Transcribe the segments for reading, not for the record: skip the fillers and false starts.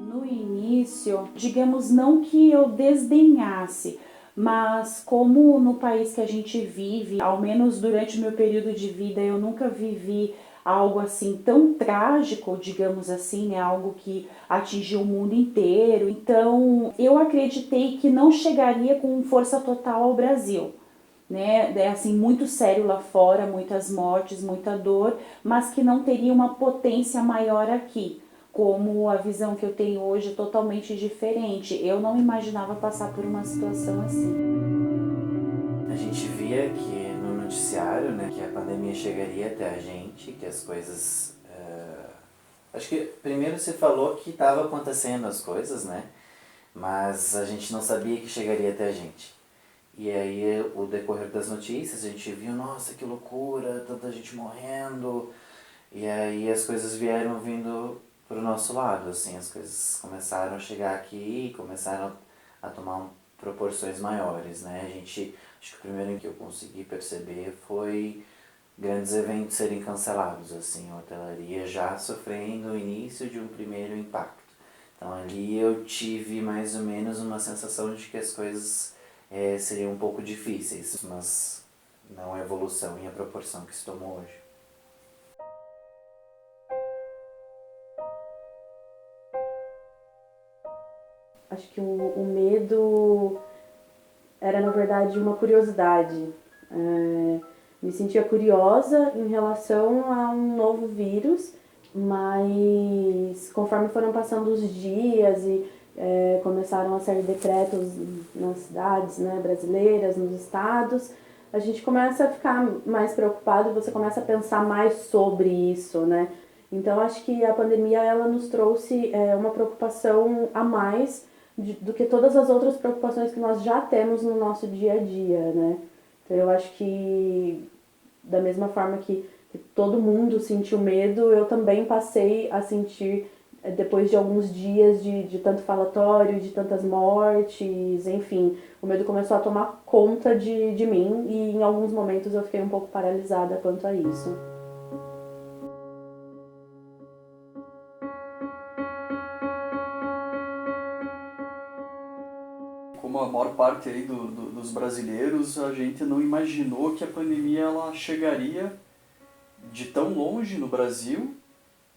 No início, digamos, não que eu desdenhasse, mas como no país que a gente vive, ao menos durante o meu período de vida, eu nunca vivi algo assim tão trágico, digamos assim, né? Algo que atingiu o mundo inteiro. Então, eu acreditei que não chegaria com força total ao Brasil, né? É assim, muito sério lá fora, muitas mortes, muita dor, mas que não teria uma potência maior aqui. Como a visão que eu tenho hoje é totalmente diferente. Eu não imaginava passar por uma situação assim. A gente via que no noticiário, né, que a pandemia chegaria até a gente, que as coisas... Acho que primeiro você falou que estava acontecendo as coisas, né? Mas a gente não sabia que chegaria até a gente. E aí, o decorrer das notícias, a gente viu, nossa, que loucura, tanta gente morrendo. E aí as coisas vieram vindo pro nosso lado, assim, as coisas começaram a chegar aqui e começaram a tomar proporções maiores, né? Acho que o primeiro que eu consegui perceber foi grandes eventos serem cancelados, assim, a hotelaria já sofrendo o início de um primeiro impacto. Então ali eu tive mais ou menos uma sensação de que as coisas seriam um pouco difíceis, mas não a evolução e a proporção que se tomou hoje. Acho que o medo era, na verdade, uma curiosidade. Me sentia curiosa em relação a um novo vírus, mas conforme foram passando os dias e começaram a sair decretos nas cidades, né, brasileiras, nos estados, a gente começa a ficar mais preocupado e você começa a pensar mais sobre isso, né? Então acho que a pandemia ela nos trouxe uma preocupação a mais do que todas as outras preocupações que nós já temos no nosso dia a dia, né? Então eu acho que da mesma forma que todo mundo sentiu medo, eu também passei a sentir depois de alguns dias de tanto falatório, de tantas mortes, enfim, o medo começou a tomar conta de mim e em alguns momentos eu fiquei um pouco paralisada quanto a isso. Como a maior parte aí dos brasileiros, a gente não imaginou que a pandemia ela chegaria de tão longe no Brasil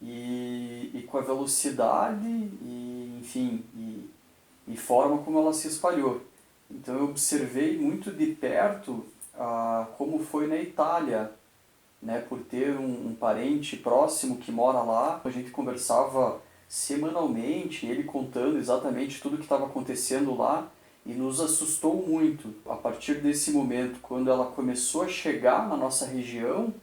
e com a velocidade e, enfim, e forma como ela se espalhou. Então eu observei muito de perto como foi na Itália, né, por ter um parente próximo que mora lá. A gente conversava semanalmente, ele contando exatamente tudo o que estava acontecendo lá e nos assustou muito. A partir desse momento, quando ela começou a chegar na nossa região,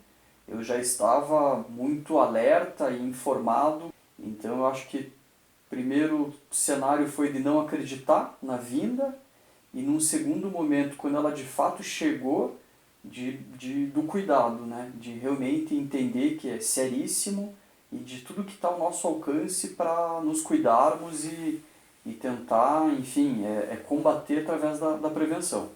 eu já estava muito alerta e informado. Então eu acho que o primeiro cenário foi de não acreditar na vinda e num segundo momento, quando ela de fato chegou, do cuidado, né? De realmente entender que é seríssimo e de tudo que está ao nosso alcance para nos cuidarmos e tentar, enfim, combater através da prevenção.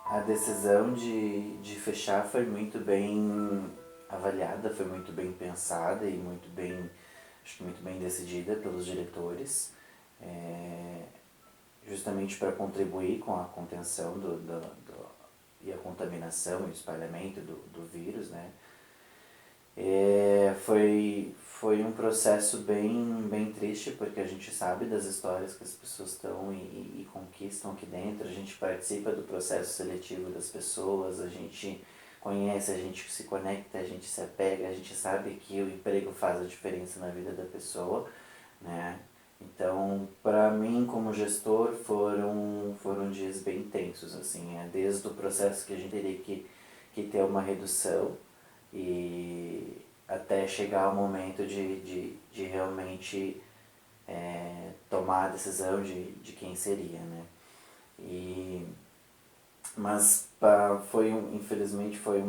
a decisão de fechar foi muito bem avaliada, foi muito bem pensada e acho que muito bem decidida pelos diretores, justamente para contribuir com a contenção e a contaminação e o espalhamento do vírus, né? Foi um processo bem triste, porque a gente sabe das histórias que as pessoas estão e conquistam aqui dentro, a gente participa do processo seletivo das pessoas, a gente conhece, a gente se conecta, a gente se apega, a gente sabe que o emprego faz a diferença na vida da pessoa, né? Então, para mim, como gestor, foram dias bem intensos, assim, desde o processo que a gente teria que ter uma redução e até chegar ao momento de realmente tomar a decisão de quem seria, né? Mas infelizmente foi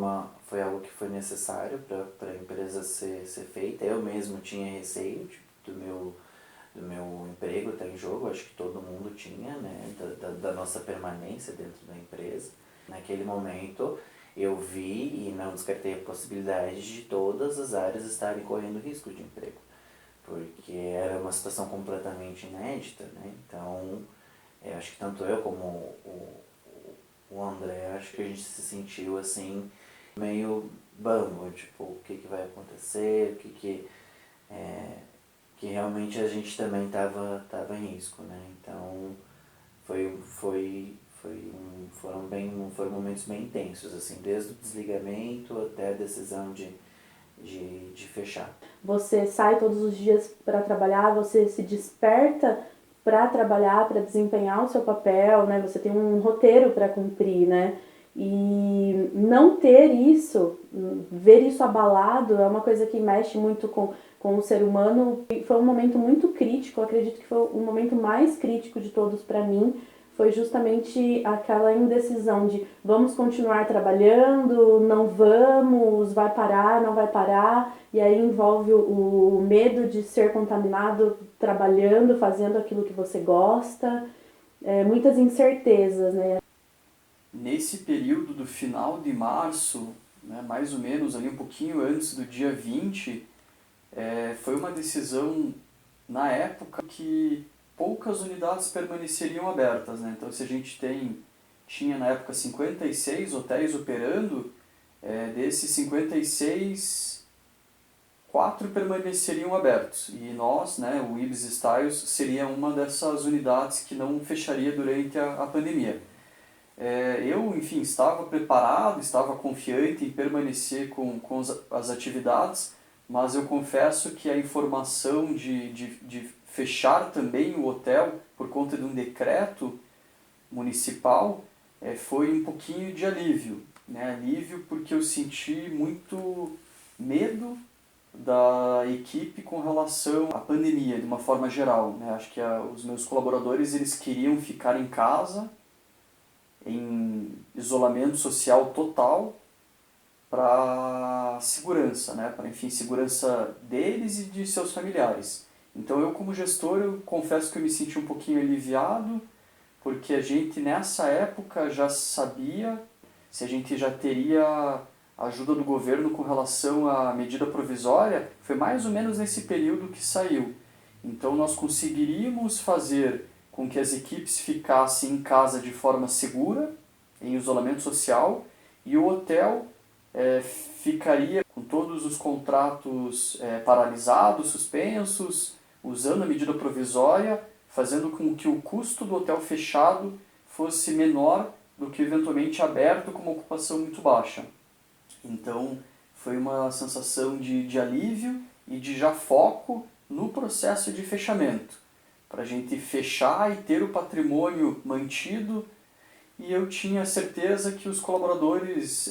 algo que foi necessário para a empresa ser feita. Eu mesmo tinha receio do meu emprego estar em jogo, acho que todo mundo tinha, né, da nossa permanência dentro da empresa. Naquele momento eu vi e não descartei a possibilidade de todas as áreas estarem correndo risco de emprego, porque era uma situação completamente inédita, né? Então, eu acho que tanto eu como o André, acho que a gente se sentiu assim, meio bambo, tipo, o que vai acontecer, que realmente a gente também estava em risco, né? Então, foram momentos bem intensos, assim, desde o desligamento até a decisão de fechar. Você sai todos os dias para trabalhar, você se desperta para trabalhar, para desempenhar o seu papel, né? Você tem um roteiro para cumprir, né? E não ter isso, ver isso abalado, é uma coisa que mexe muito com o ser humano. Foi um momento muito crítico, eu acredito que foi o momento mais crítico de todos para mim, foi justamente aquela indecisão de vamos continuar trabalhando, não vamos, vai parar, não vai parar, e aí envolve o medo de ser contaminado trabalhando, fazendo aquilo que você gosta, muitas incertezas, né? Nesse período do final de março, né, mais ou menos ali um pouquinho antes do dia 20, foi uma decisão na época que poucas unidades permaneceriam abertas, né? Então, se a gente tinha na época 56 hotéis operando, desses 56, 4 permaneceriam abertos. E nós, né, o Ibis Styles, seria uma dessas unidades que não fecharia durante a pandemia. Eu, enfim, estava preparado, estava confiante em permanecer com as atividades, mas eu confesso que a informação de fechar também o hotel por conta de um decreto municipal foi um pouquinho de alívio, né? Alívio porque eu senti muito medo da equipe com relação à pandemia, de uma forma geral, né? Acho que os meus colaboradores eles queriam ficar em casa, em isolamento social total, para segurança, né? Para, enfim, segurança deles e de seus familiares. Então eu, como gestor, eu confesso que eu me senti um pouquinho aliviado, porque a gente nessa época já sabia se a gente já teria ajuda do governo com relação à medida provisória. Foi mais ou menos nesse período que saiu. Então nós conseguiríamos fazer com que as equipes ficassem em casa de forma segura, em isolamento social, e o hotel ficaria com todos os contratos paralisados, suspensos, usando a medida provisória, fazendo com que o custo do hotel fechado fosse menor do que eventualmente aberto com uma ocupação muito baixa. Então foi uma sensação de alívio e de já foco no processo de fechamento, para a gente fechar e ter o patrimônio mantido. E eu tinha certeza que os colaboradores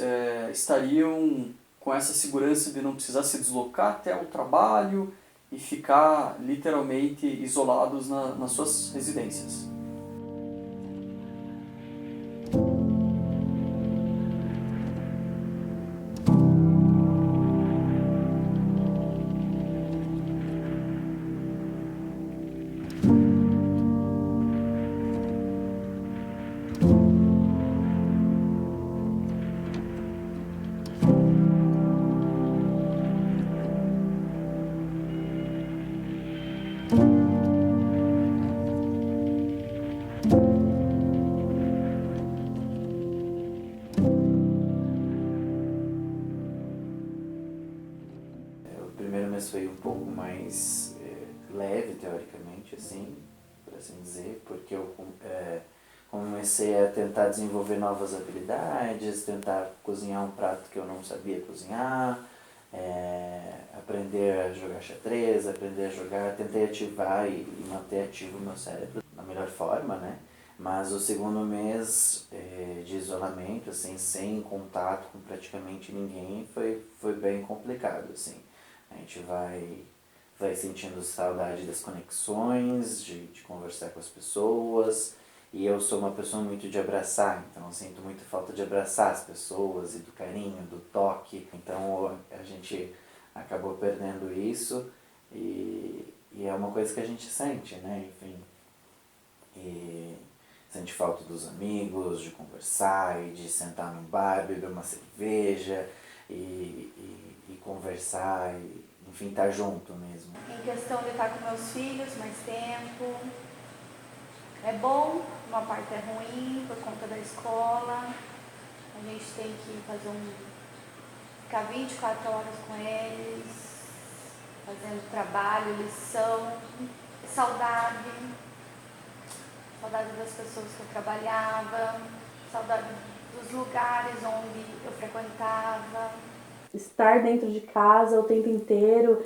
estariam com essa segurança de não precisar se deslocar até o trabalho e ficar literalmente isolados nas suas residências. mês foi um pouco mais leve, teoricamente, assim, por assim dizer, porque eu comecei a tentar desenvolver novas habilidades, tentar cozinhar um prato que eu não sabia cozinhar, aprender a jogar xadrez, tentei ativar e manter ativo o meu cérebro da melhor forma, né? Mas o segundo mês de isolamento, assim, sem contato com praticamente ninguém, foi bem complicado, assim. A gente vai sentindo saudade das conexões, de conversar com as pessoas, e eu sou uma pessoa muito de abraçar, então eu sinto muita falta de abraçar as pessoas e do carinho, do toque, então a gente acabou perdendo isso, e é uma coisa que a gente sente, né, enfim. E sente falta dos amigos, de conversar e de sentar num bar, beber uma cerveja e conversar e, enfim, estar junto mesmo. Em questão de estar com meus filhos mais tempo, é bom, uma parte é ruim por conta da escola, a gente tem que ficar 24 horas com eles, fazendo trabalho, lição, saudade das pessoas que eu trabalhava, saudade dos lugares onde eu frequentava. Estar dentro de casa o tempo inteiro,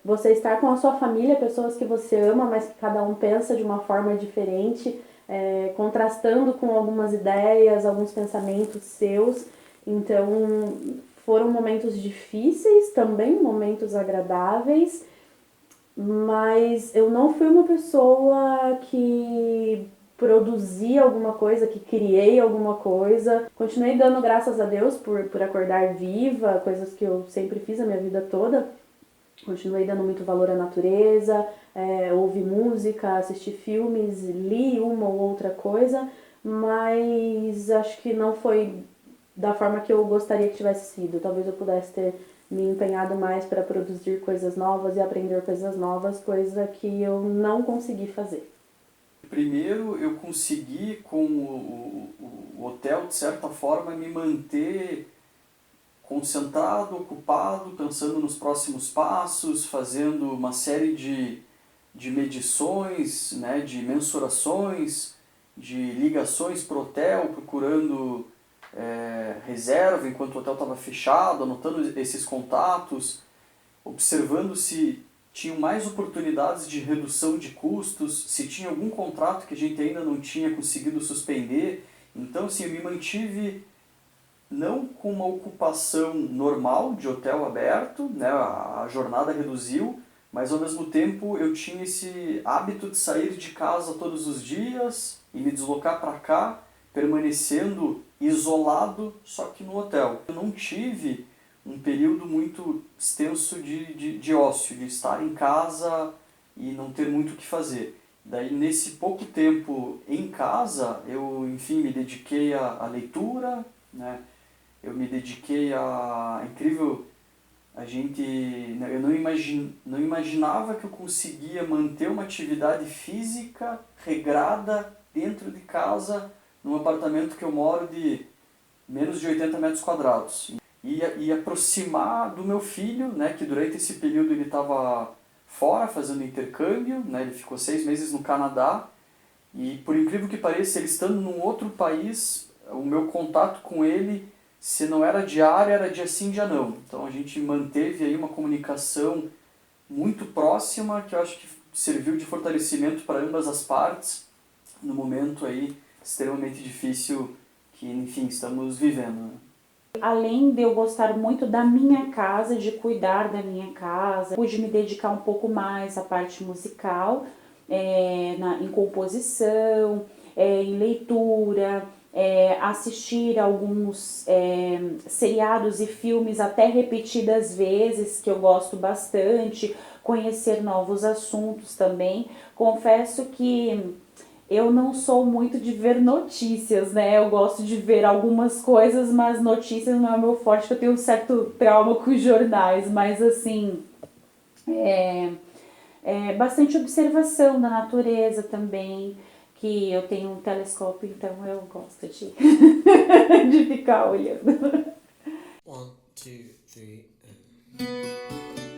você estar com a sua família, pessoas que você ama, mas que cada um pensa de uma forma diferente, contrastando com algumas ideias, alguns pensamentos seus. Então, foram momentos difíceis, também momentos agradáveis, mas eu não fui uma pessoa que produzi alguma coisa, que criei alguma coisa. Continuei dando graças a Deus por acordar viva, coisas que eu sempre fiz a minha vida toda. Continuei dando muito valor à natureza, ouvi música, assisti filmes, li uma ou outra coisa, mas acho que não foi da forma que eu gostaria que tivesse sido. Talvez eu pudesse ter me empenhado mais para produzir coisas novas e aprender coisas novas, coisa que eu não consegui fazer. Primeiro, eu consegui, com o hotel, de certa forma, me manter concentrado, ocupado, pensando nos próximos passos, fazendo uma série de medições, né, de mensurações, de ligações para o hotel, procurando reserva enquanto o hotel estava fechado, anotando esses contatos, observando se tinham mais oportunidades de redução de custos, se tinha algum contrato que a gente ainda não tinha conseguido suspender. Então, assim, eu me mantive não com uma ocupação normal de hotel aberto, né, a jornada reduziu, mas ao mesmo tempo eu tinha esse hábito de sair de casa todos os dias e me deslocar para cá, permanecendo isolado, só que no hotel. Eu não tive um período muito extenso de ócio, de estar em casa e não ter muito o que fazer. Daí, nesse pouco tempo em casa, eu, enfim, me dediquei à leitura, né? Eu me dediquei incrível, eu não imaginava que eu conseguia manter uma atividade física regrada dentro de casa, num apartamento que eu moro de menos de 80 metros quadrados. E aproximar do meu filho, né, que durante esse período ele estava fora fazendo intercâmbio, né, ele ficou 6 meses no Canadá, e por incrível que pareça, ele estando num outro país, o meu contato com ele, se não era diário, era dia sim, dia não. Então a gente manteve aí uma comunicação muito próxima, que eu acho que serviu de fortalecimento para ambas as partes, no momento aí extremamente difícil que, enfim, estamos vivendo, né? Além de eu gostar muito da minha casa, de cuidar da minha casa, pude me dedicar um pouco mais à parte musical, em composição, em leitura, assistir alguns seriados e filmes até repetidas vezes, que eu gosto bastante, conhecer novos assuntos também. Confesso que eu não sou muito de ver notícias, né? Eu gosto de ver algumas coisas, mas notícias não é o meu forte, porque eu tenho um certo trauma com os jornais. Mas, assim, bastante observação da natureza também, que eu tenho um telescópio, então eu gosto de, de ficar olhando. 1, 2, 3, and...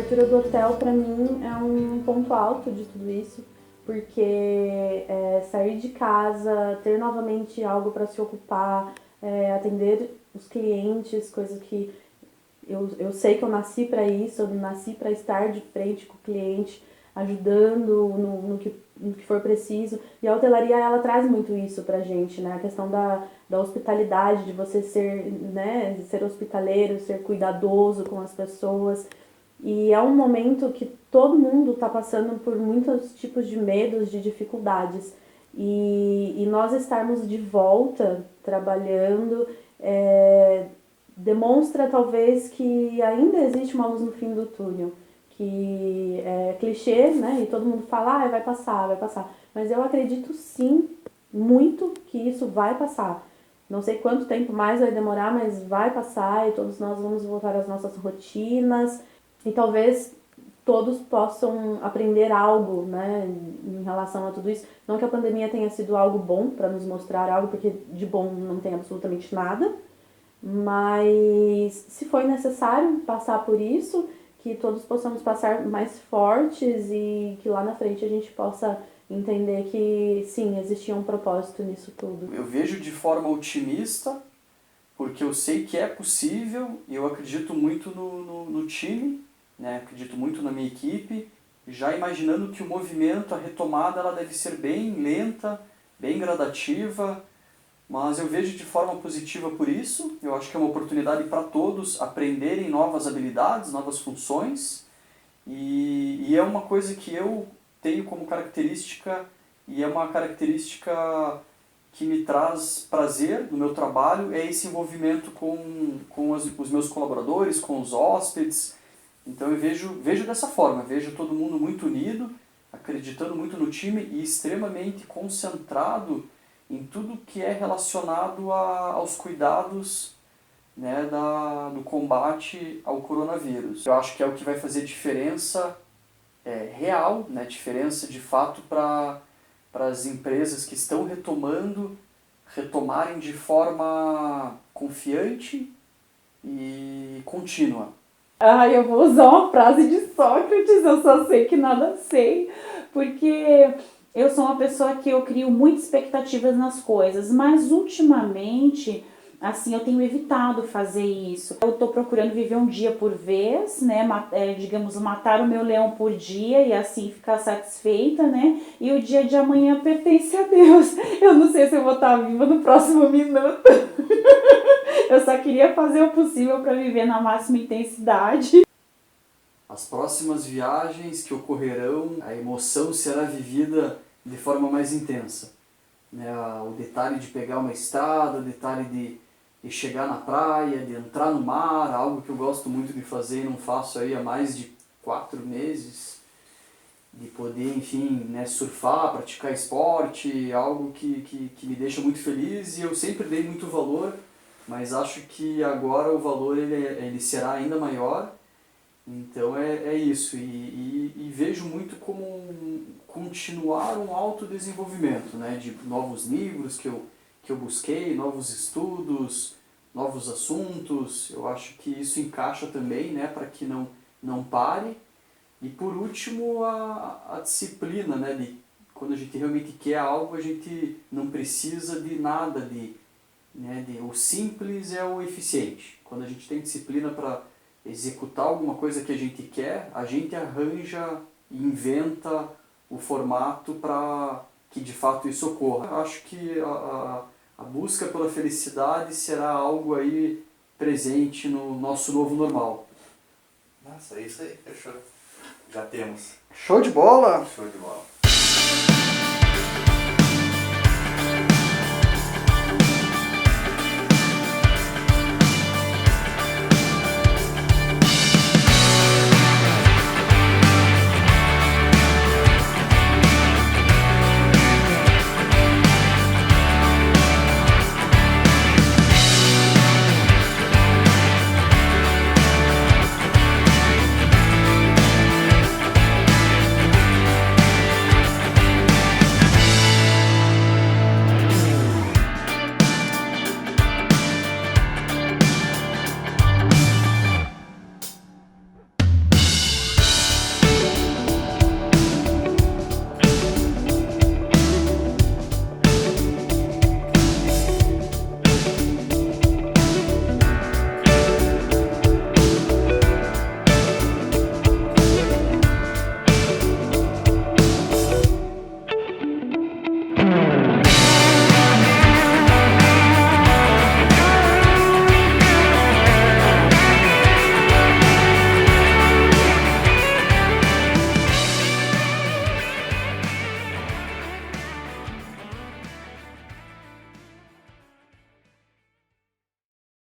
abertura do hotel, para mim, é um ponto alto de tudo isso, porque sair de casa, ter novamente algo para se ocupar, atender os clientes, coisa que eu sei que eu nasci para isso, eu nasci para estar de frente com o cliente, ajudando no que for preciso. E a hotelaria, ela traz muito isso pra gente, né? A questão da hospitalidade, de você ser, né, ser hospitaleiro, ser cuidadoso com as pessoas. E é um momento que todo mundo está passando por muitos tipos de medos, de dificuldades. E nós estarmos de volta, trabalhando, demonstra talvez que ainda existe uma luz no fim do túnel. Que é clichê, né? E todo mundo fala, vai passar, vai passar. Mas eu acredito sim, muito, que isso vai passar. Não sei quanto tempo mais vai demorar, mas vai passar e todos nós vamos voltar às nossas rotinas. E talvez todos possam aprender algo, né, em relação a tudo isso. Não que a pandemia tenha sido algo bom para nos mostrar algo, porque de bom não tem absolutamente nada. Mas se foi necessário passar por isso, que todos possamos passar mais fortes e que lá na frente a gente possa entender que sim, existia um propósito nisso tudo. Eu vejo de forma otimista, porque eu sei que é possível e eu acredito muito no time, né? Acredito muito na minha equipe, já imaginando que o movimento, a retomada, ela deve ser bem lenta, bem gradativa, mas eu vejo de forma positiva por isso. Eu acho que é uma oportunidade para todos aprenderem novas habilidades, novas funções, e é uma coisa que eu tenho como característica, e é uma característica que me traz prazer no meu trabalho, é esse envolvimento com os meus colaboradores, com os hóspedes. Então eu vejo dessa forma, vejo todo mundo muito unido, acreditando muito no time e extremamente concentrado em tudo que é relacionado aos cuidados, né, do combate ao coronavírus. Eu acho que é o que vai fazer diferença real, né, diferença de fato para as empresas que estão retomarem de forma confiante e contínua. Eu vou usar uma frase de Sócrates, eu só sei que nada sei, porque eu sou uma pessoa que eu crio muitas expectativas nas coisas, mas ultimamente, assim, eu tenho evitado fazer isso. Eu tô procurando viver um dia por vez, né, digamos, matar o meu leão por dia e assim ficar satisfeita, né, e o dia de amanhã pertence a Deus. Eu não sei se eu vou estar viva no próximo minuto. Eu só queria fazer o possível para viver na máxima intensidade. As próximas viagens que ocorrerão, a emoção será vivida de forma mais intensa, né? O detalhe de pegar uma estrada, o detalhe de chegar na praia, de entrar no mar, algo que eu gosto muito de fazer e não faço aí há mais de 4 meses, de poder, enfim, né, surfar, praticar esporte, algo que me deixa muito feliz, e eu sempre dei muito valor, mas acho que agora o valor ele será ainda maior. Então é isso, e vejo muito como continuar um autodesenvolvimento, né, de novos livros que eu busquei, novos estudos, novos assuntos. Eu acho que isso encaixa também, né, para que não pare. E por último, a disciplina, né, de quando a gente realmente quer algo, a gente não precisa de nada, o simples é o eficiente. Quando a gente tem disciplina para executar alguma coisa que a gente quer, a gente arranja e inventa o formato para que de fato isso ocorra. Eu acho que a busca pela felicidade será algo aí presente no nosso novo normal. Nossa, é isso aí, fechou. Já temos. Show de bola! Show de bola.